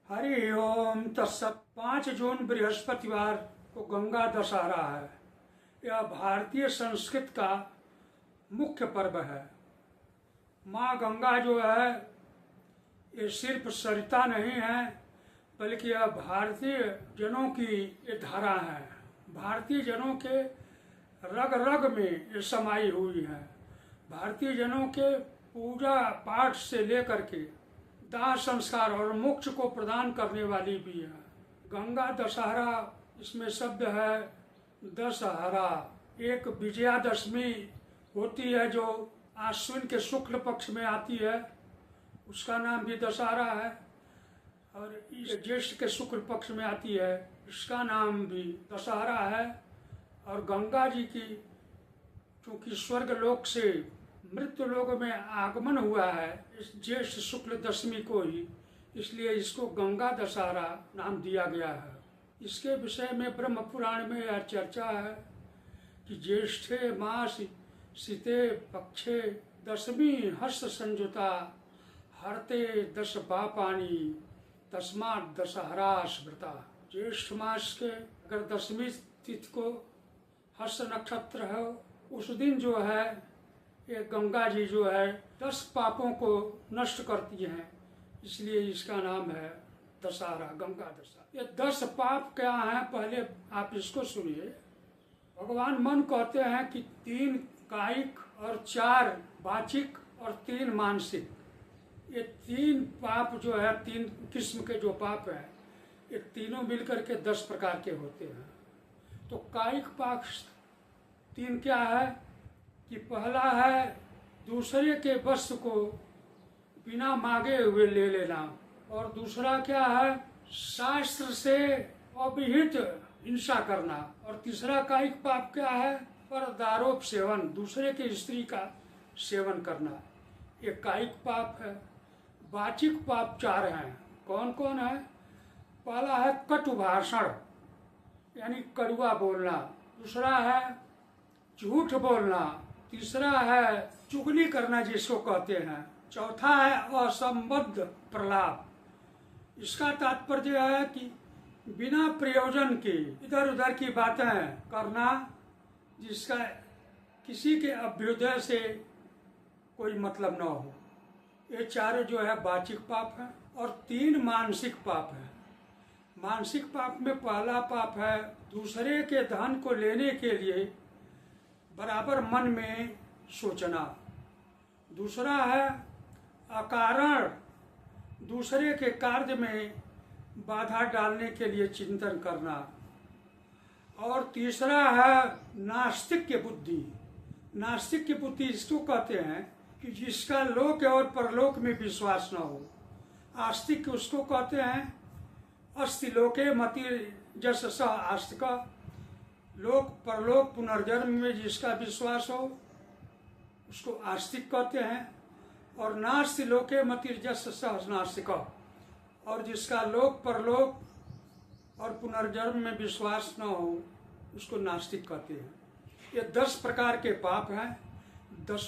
हरि ओम तत्सत। 5 जून बृहस्पतिवार को गंगा दशहरा है। यह भारतीय संस्कृति का मुख्य पर्व है। माँ गंगा जो है ये सिर्फ सरिता नहीं है, बल्कि यह भारतीय जनों की ये धारा है। भारतीय जनों के रग रग में ये समाई हुई है। भारतीय जनों के पूजा पाठ से लेकर के दाह संस्कार और मोक्ष को प्रदान करने वाली भी है। गंगा दशहरा, इसमें शब्द है दशहरा। एक विजयादशमी होती है जो आश्विन के शुक्ल पक्ष में आती है, उसका नाम भी दशहरा है। और ज्येष्ठ के शुक्ल पक्ष में आती है, इसका नाम भी दशहरा है। और गंगा जी की चूँकि स्वर्ग लोक से मृत्यु लोक में आगमन हुआ है इस ज्येष्ठ शुक्ल दशमी को ही, इसलिए इसको गंगा दशहरा नाम दिया गया है। इसके विषय में ब्रह्म पुराण में यह चर्चा है कि ज्येष्ठे मास शीते पक्षे दशमी हस्त संजुता हरते दश पापानी तस्मात् दशहरा स्मृता। ज्येष्ठ मास के अगर दशमी तिथि को हस्त नक्षत्र है, उस दिन जो है ये गंगा जी जो है 10 पापों को नष्ट करती हैं, इसलिए इसका नाम है दशहरा, गंगा दशहरा। ये 10 पाप क्या हैं, पहले आप इसको सुनिए। भगवान मन कहते हैं कि 3 कायिक और 4 वाचिक और 3 मानसिक, ये 3 पाप जो है, 3 किस्म के जो पाप हैं, ये तीनों मिलकर के 10 प्रकार के होते हैं। तो कायिक पाप 3 क्या है कि पहला है दूसरे के वस्तु को बिना मांगे हुए ले लेना, और दूसरा क्या है शास्त्र से अविहित हिंसा करना, और तीसरा कायिक पाप क्या है परदारोप सेवन, दूसरे के स्त्री का सेवन करना, ये कायिक पाप है। वाचिक पाप 4 हैं। कौन कौन है? पहला है कटु भाषण, यानी कड़वा बोलना। दूसरा है झूठ बोलना। तीसरा है चुगली करना जिसको कहते हैं। चौथा है असंबद्ध प्रलाप। इसका तात्पर्य है कि बिना प्रयोजन के इधर उधर की बातें करना जिसका किसी के अभ्युदय से कोई मतलब न हो। ये 4 जो है वाचिक पाप है। और 3 मानसिक पाप है। मानसिक पाप में पहला पाप है दूसरे के धन को लेने के लिए बराबर मन में सोचना। दूसरा है अकारण दूसरे के कार्य में बाधा डालने के लिए चिंतन करना। और तीसरा है नास्तिक की बुद्धि। नास्तिक की बुद्धि इसको कहते हैं कि जिसका लोक और परलोक में विश्वास न हो। आस्तिक उसको कहते हैं अस्ति लोके मति जस स आस्तिक, लोक परलोक पुनर्जन्म में जिसका विश्वास हो उसको आस्तिक कहते हैं। और नास्ति लोके मतिर्जस सह नास्तिक, और जिसका लोक परलोक और पुनर्जन्म में विश्वास न हो उसको नास्तिक कहते हैं। ये 10 प्रकार के पाप हैं। 10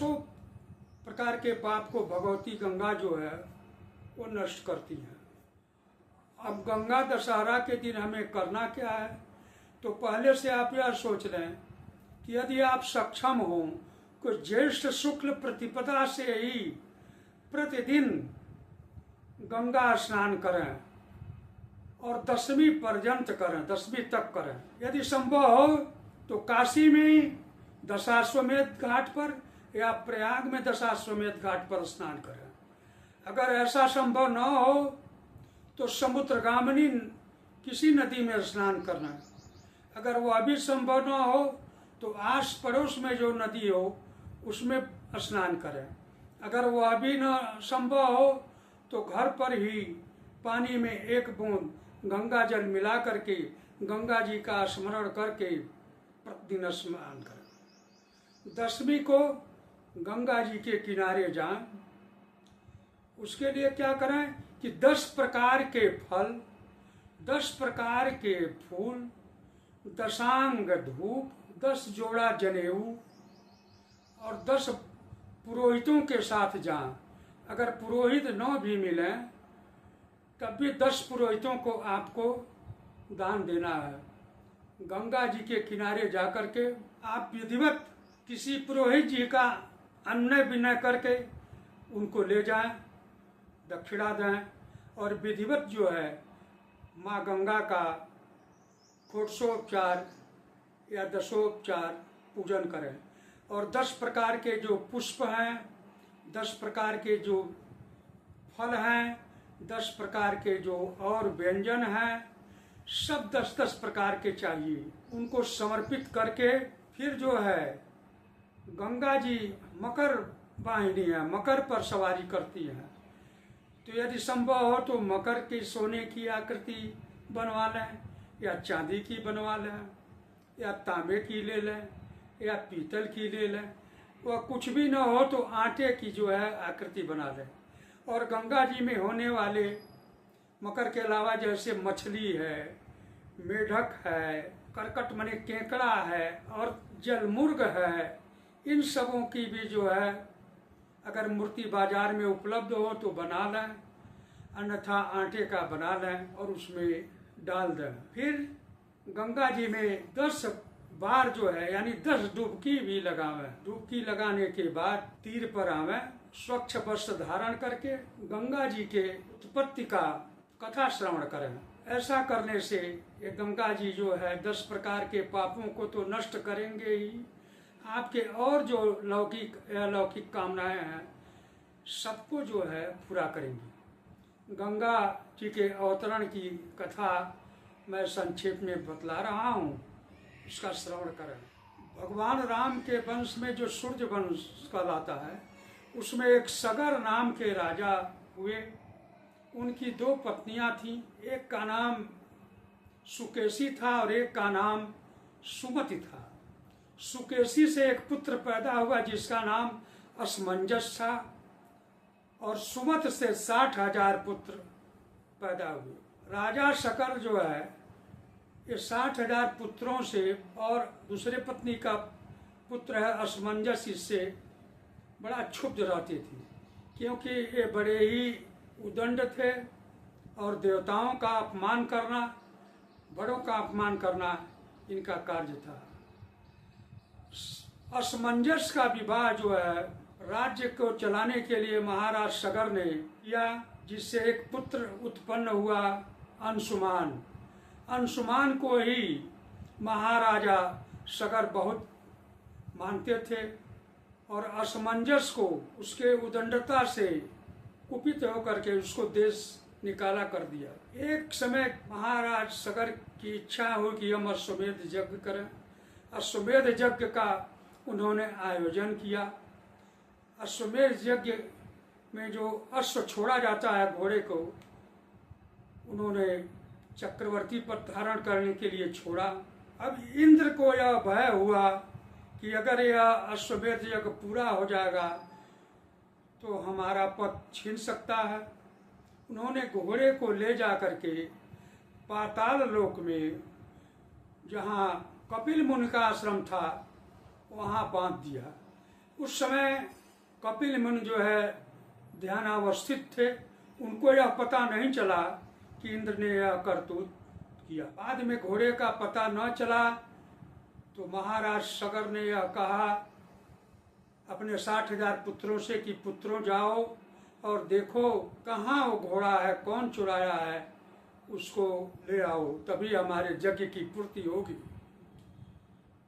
प्रकार के पाप को भगवती गंगा जो है वो नष्ट करती है। अब गंगा दशहरा के दिन हमें करना क्या है, तो पहले से आप यह सोच लें कि यदि आप सक्षम हो तो ज्येष्ठ शुक्ल प्रतिपदा से ही प्रतिदिन गंगा स्नान करें और 10वीं पर्यंत करें, 10वीं तक करें। यदि संभव हो तो काशी में दशाश्वमेध घाट पर या प्रयाग में दशाश्वमेध घाट पर स्नान करें। अगर ऐसा संभव न हो तो समुद्रगामिनी किसी नदी में स्नान करना। अगर वह भी संभव न हो तो आस पड़ोस में जो नदी हो उसमें स्नान करें। अगर वह भी न संभव हो तो घर पर ही पानी में 1 बूंद गंगा जल मिला करके गंगा जी का स्मरण करके प्रतिदिन स्नान करें। 10वीं को गंगा जी के किनारे जाएं। उसके लिए क्या करें कि 10 प्रकार के फल, 10 प्रकार के फूल, 10 धूप, 10 जोड़ा जनेऊ और 10 पुरोहितों के साथ जाएं। अगर पुरोहित न भी मिलें तब भी 10 पुरोहितों को आपको दान देना है। गंगा जी के किनारे जाकर के आप विधिवत किसी पुरोहित जी का अन्य विनय करके उनको ले जाएं, दक्षिणा दें और विधिवत जो है माँ गंगा का षोडशोपचार या दशोपचार पूजन करें। और 10 प्रकार के जो पुष्प हैं, 10 प्रकार के जो फल हैं, 10 प्रकार के जो और व्यंजन हैं, सब 10-10 प्रकार के चाहिए। उनको समर्पित करके फिर जो है गंगा जी मकर वाहिनी है, मकर पर सवारी करती है। तो यदि संभव हो तो मकर के सोने की आकृति बनवा लें या चांदी की बनवा लें या तांबे की ले लें या पीतल की ले लें। वह कुछ भी न हो तो आटे की जो है आकृति बना लें। और गंगा जी में होने वाले मकर के अलावा जैसे मछली है, मेढक है, करकट माने केकड़ा है और जलमुर्ग है, इन सबों की भी जो है अगर मूर्ति बाजार में उपलब्ध हो तो बना लें, अन्यथा आटे का बना लें और उसमें डाल दें। फिर गंगा जी में 10 बार जो है यानी 10 डुबकी भी लगावें। डुबकी लगाने के बाद तीर पर आवें, स्वच्छ वस्त्र धारण करके गंगा जी के उत्पत्ति का कथा श्रवण करें। ऐसा करने से ये गंगा जी जो है 10 प्रकार के पापों को तो नष्ट करेंगे ही, आपके और जो लौकिक अलौकिक कामनाएं हैं सबको जो है पूरा करेंगी। गंगा जी के अवतरण की कथा मैं संक्षेप में बतला रहा हूँ, इसका श्रवण करें। भगवान राम के वंश में जो सूर्य वंश कहलाता है उसमें एक सगर नाम के राजा हुए। उनकी 2 पत्नियां थीं, एक का नाम सुकेशी था और एक का नाम सुमति था। सुकेशी से एक पुत्र पैदा हुआ जिसका नाम असमंजस था और सुमत से 60,000 पुत्र पैदा हुए। राजा शकर जो है ये 60,000 पुत्रों से और दूसरे पत्नी का पुत्र है असमंजस, इससे बड़ा क्षुब्ध रहती थी क्योंकि ये बड़े ही उदंड थे और देवताओं का अपमान करना, बड़ों का अपमान करना इनका कार्य था। असमंजस का विवाह जो है राज्य को चलाने के लिए महाराज सगर ने किया, जिससे एक पुत्र उत्पन्न हुआ अंशुमान। अंशुमान को ही महाराजा सगर बहुत मानते थे और असमंजस को उसके उदंडता से कुपित होकर के उसको देश निकाला कर दिया। एक समय महाराज सगर की इच्छा हुई कि हम अश्वमेध यज्ञ करें। अश्वमेध यज्ञ का उन्होंने आयोजन किया। अश्वमेध यज्ञ में जो अश्व छोड़ा जाता है घोड़े को, उन्होंने चक्रवर्ती पर धारण करने के लिए छोड़ा। अब इंद्र को यह भय हुआ कि अगर यह अश्वमेध यज्ञ पूरा हो जाएगा तो हमारा पद छीन सकता है। उन्होंने घोड़े को ले जा करके पाताल लोक में, जहाँ कपिल मुनि का आश्रम था, वहाँ बांध दिया। उस समय कपिल मुनि जो है ध्यानावस्थित थे, उनको यह पता नहीं चला कि इंद्र ने यह करतूत किया। बाद में घोड़े का पता न चला तो महाराज सगर ने यह कहा अपने 60,000 पुत्रों से कि पुत्रों जाओ और देखो कहाँ वो घोड़ा है, कौन चुराया है, उसको ले आओ, तभी हमारे यज्ञ की पूर्ति होगी।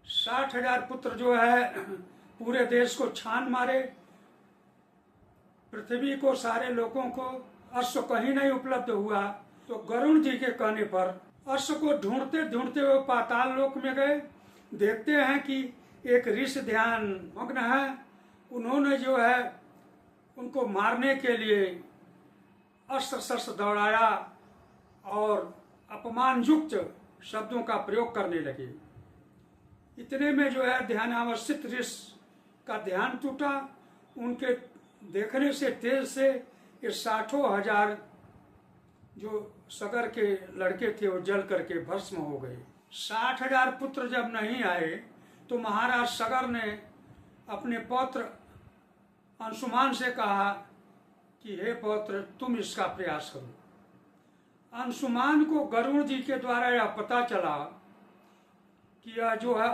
60,000 पुत्र जो है पूरे देश को छान मारे, पृथ्वी को, सारे लोगों को अश्व कहीं नहीं उपलब्ध हुआ। तो गरुण जी के कहने पर अश्व को ढूंढते ढूंढते वो पाताल लोक में गए। देखते हैं कि एक ऋषि ध्यान मग्न है। उन्होंने जो है उनको मारने के लिए अस्त्र शस्त्र दौड़ाया और अपमानयुक्त शब्दों का प्रयोग करने लगे। इतने में जो है ध्यानावस्थित ऋषि का ध्यान टूटा। उनके देखने से तेज से ये 60,000 जो सगर के लड़के थे वो जल करके भस्म हो गए। 60,000 पुत्र जब नहीं आए तो महाराज सगर ने अपने पौत्र अंशुमान से कहा कि हे पौत्र, तुम इसका प्रयास करो। अंशुमान को गरुड़ जी के द्वारा यह पता चला कि यह जो है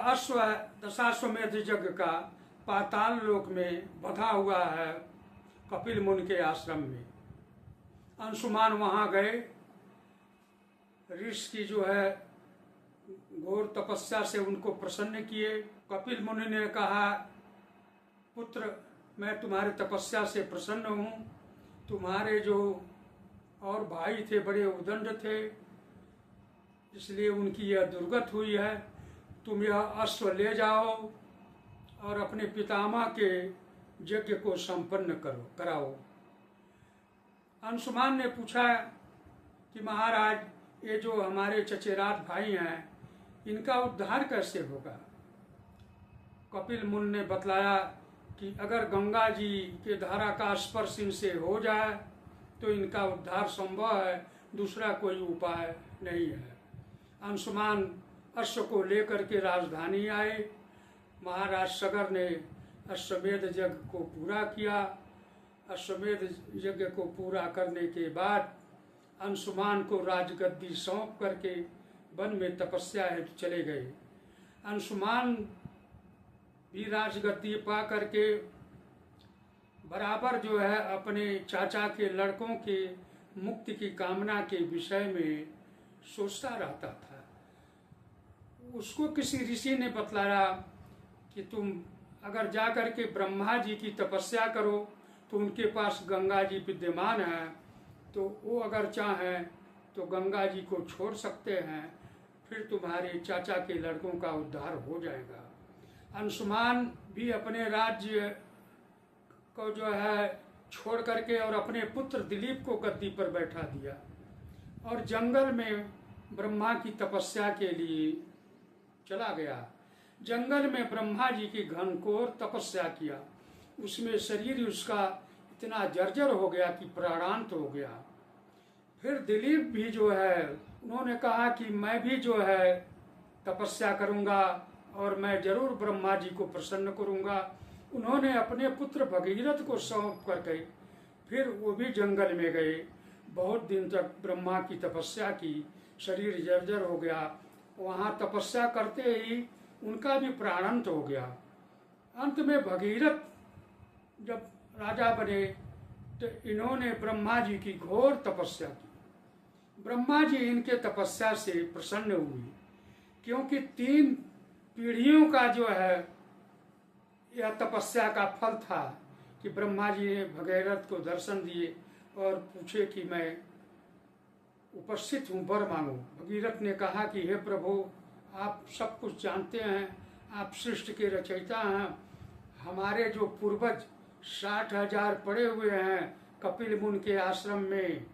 दशाश्वमेध यज्ञ का पाताल लोक में बंधा हुआ है कपिल मुनि के आश्रम में। अंशुमान वहां गए, ऋषि की जो है घोर तपस्या से उनको प्रसन्न किए। कपिल मुनि ने कहा, पुत्र मैं तुम्हारी तपस्या से प्रसन्न हूँ, तुम्हारे जो और भाई थे बड़े उदंड थे, इसलिए उनकी यह दुर्गत हुई है। तुम यह अश्व ले जाओ और अपने पितामह के यज्ञ को संपन्न कराओ। अंशुमान ने पूछा कि महाराज, ये जो हमारे चचेरात भाई हैं, इनका उद्धार कैसे होगा? कपिल मुनि ने बतलाया कि अगर गंगा जी के धारा का स्पर्श इनसे हो जाए तो इनका उद्धार संभव है, दूसरा कोई उपाय नहीं है। अंशुमान अश्व को लेकर के राजधानी आए। महाराज सगर ने अश्वमेध यज्ञ को पूरा किया। अश्वमेध यज्ञ को पूरा करने के बाद अंशुमान को राजगद्दी सौंप करके वन में तपस्या हेतु चले गए। अंशुमान भी राजगद्दी पा करके बराबर जो है अपने चाचा के लड़कों के मुक्ति की कामना के विषय में सोचता रहता था। उसको किसी ऋषि ने बतलाया कि तुम अगर जाकर के ब्रह्मा जी की तपस्या करो तो उनके पास गंगा जी विद्यमान है, तो वो अगर चाहें तो गंगा जी को छोड़ सकते हैं, फिर तुम्हारे चाचा के लड़कों का उद्धार हो जाएगा। अंशुमान भी अपने राज्य को जो है छोड़ करके और अपने पुत्र दिलीप को गद्दी पर बैठा दिया और जंगल में ब्रह्मा की तपस्या के लिए चला गया। जंगल में ब्रह्मा जी की घनघोर तपस्या किया, उसमें शरीर उसका इतना जर्जर हो गया कि प्राणांत हो गया। फिर दिलीप भी जो है, उन्होंने कहा कि मैं भी जो है तपस्या करूंगा और मैं जरूर ब्रह्मा जी को प्रसन्न करूंगा। उन्होंने अपने पुत्र भगीरथ को सौंप करके फिर वो भी जंगल में गए। बहुत दिन तक ब्रह्मा की तपस्या की, शरीर जर्जर हो गया। वहाँ तपस्या करते ही उनका भी प्राणांत हो गया। अंत में भगीरथ जब राजा बने तो इन्होंने ब्रह्मा जी की घोर तपस्या की। ब्रह्मा जी इनके तपस्या से प्रसन्न हुए, क्योंकि 3 पीढ़ियों का जो है यह तपस्या का फल था कि ब्रह्मा जी ने भगीरथ को दर्शन दिए और पूछे कि मैं उपस्थित हूँ, वर मांगो। भगीरथ ने कहा कि हे प्रभु, आप सब कुछ जानते हैं, आप सृष्टि के रचयिता हैं। हमारे जो पूर्वज 60,000 पड़े हुए हैं कपिल मुनि के आश्रम में,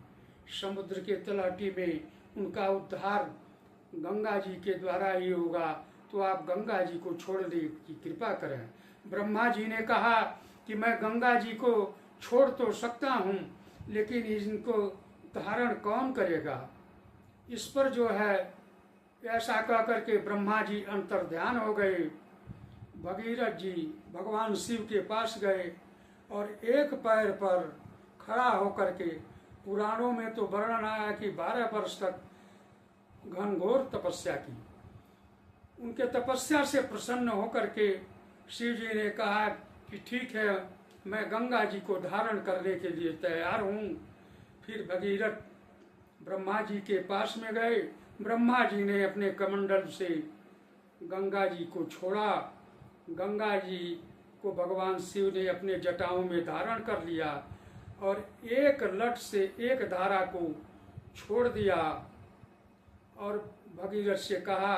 समुद्र के तलहटी में, उनका उद्धार गंगा जी के द्वारा ही होगा, तो आप गंगा जी को छोड़ने की कृपा करें। ब्रह्मा जी ने कहा कि मैं गंगा जी को छोड़ तो सकता हूँ, लेकिन इनको धारण कौन करेगा? इस पर जो है ऐसा कह करके ब्रह्मा जी अंतर्ध्यान हो गए। भगीरथ जी भगवान शिव के पास गए और एक पैर पर खड़ा होकर के, पुराणों में तो वर्णन आया कि 12 वर्ष तक घनघोर तपस्या की। उनके तपस्या से प्रसन्न होकर के शिव जी ने कहा कि ठीक है, मैं गंगा जी को धारण करने के लिए तैयार हूँ। फिर भगीरथ ब्रह्मा जी के पास में गए। ब्रह्मा जी ने अपने कमंडल से गंगा जी को छोड़ा। गंगा जी को भगवान शिव ने अपने जटाओं में धारण कर लिया और एक लट से एक धारा को छोड़ दिया और भगीरथ से कहा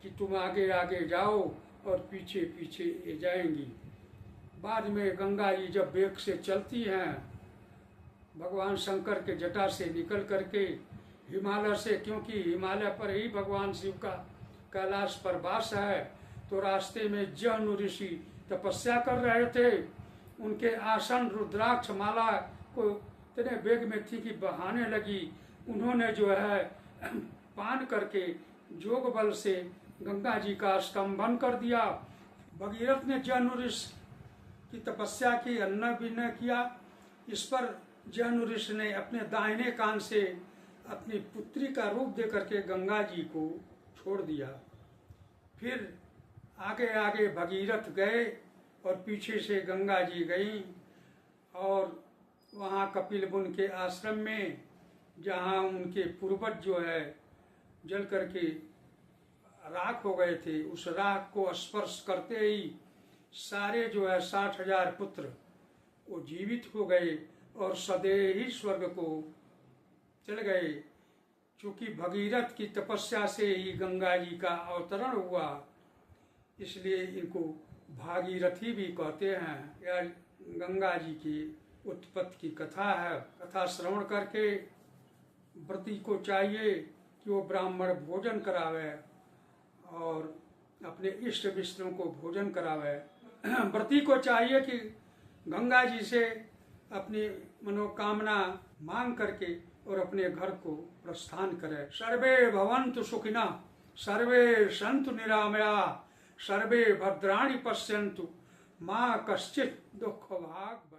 कि तुम आगे आगे जाओ और पीछे पीछे जाएंगी। बाद में गंगा जी जब वेग से चलती हैं, भगवान शंकर के जटा से निकल करके हिमालय से, क्योंकि हिमालय पर ही भगवान शिव का कैलाश पर वास है, तो रास्ते में जहनु ऋषि तपस्या कर रहे थे। उनके आसन रुद्राक्ष माला को इतने वेग में थी कि बहाने लगी। उन्होंने जो है पान करके जोग बल से गंगा जी का स्तंभन कर दिया। भगीरथ ने जहनु ऋषि की तपस्या की, अन्न भी न किया। इस पर जहनु ऋषि ने अपने दाहिने कान से अपनी पुत्री का रूप दे करके गंगा जी को छोड़ दिया। फिर आगे आगे भगीरथ गए और पीछे से गंगा जी गई और वहाँ कपिल मुनि के आश्रम में, जहाँ उनके पूर्वज जो है जल करके राख हो गए थे, उस राख को स्पर्श करते ही सारे जो है 60,000 पुत्र वो जीवित हो गए और सदैव ही स्वर्ग को चल गए। चूँकि भगीरथ की तपस्या से ही गंगा जी का अवतरण हुआ, इसलिए इनको भागीरथी भी कहते हैं। यह गंगा जी की उत्पत्ति की कथा है। कथा श्रवण करके व्रती को चाहिए कि वो ब्राह्मण भोजन करावे और अपने इष्ट विष्णु को भोजन करावे। व्रती को चाहिए कि गंगा जी से अपनी मनोकामना मांग करके और अपने घर को प्रस्थान करे। सर्वे भवन्तु सुखिनः, सर्वे सन्तु निरामया, सर्वे भद्राणि पश्यन्तु, माँ कश्चित् दुःख भाग्।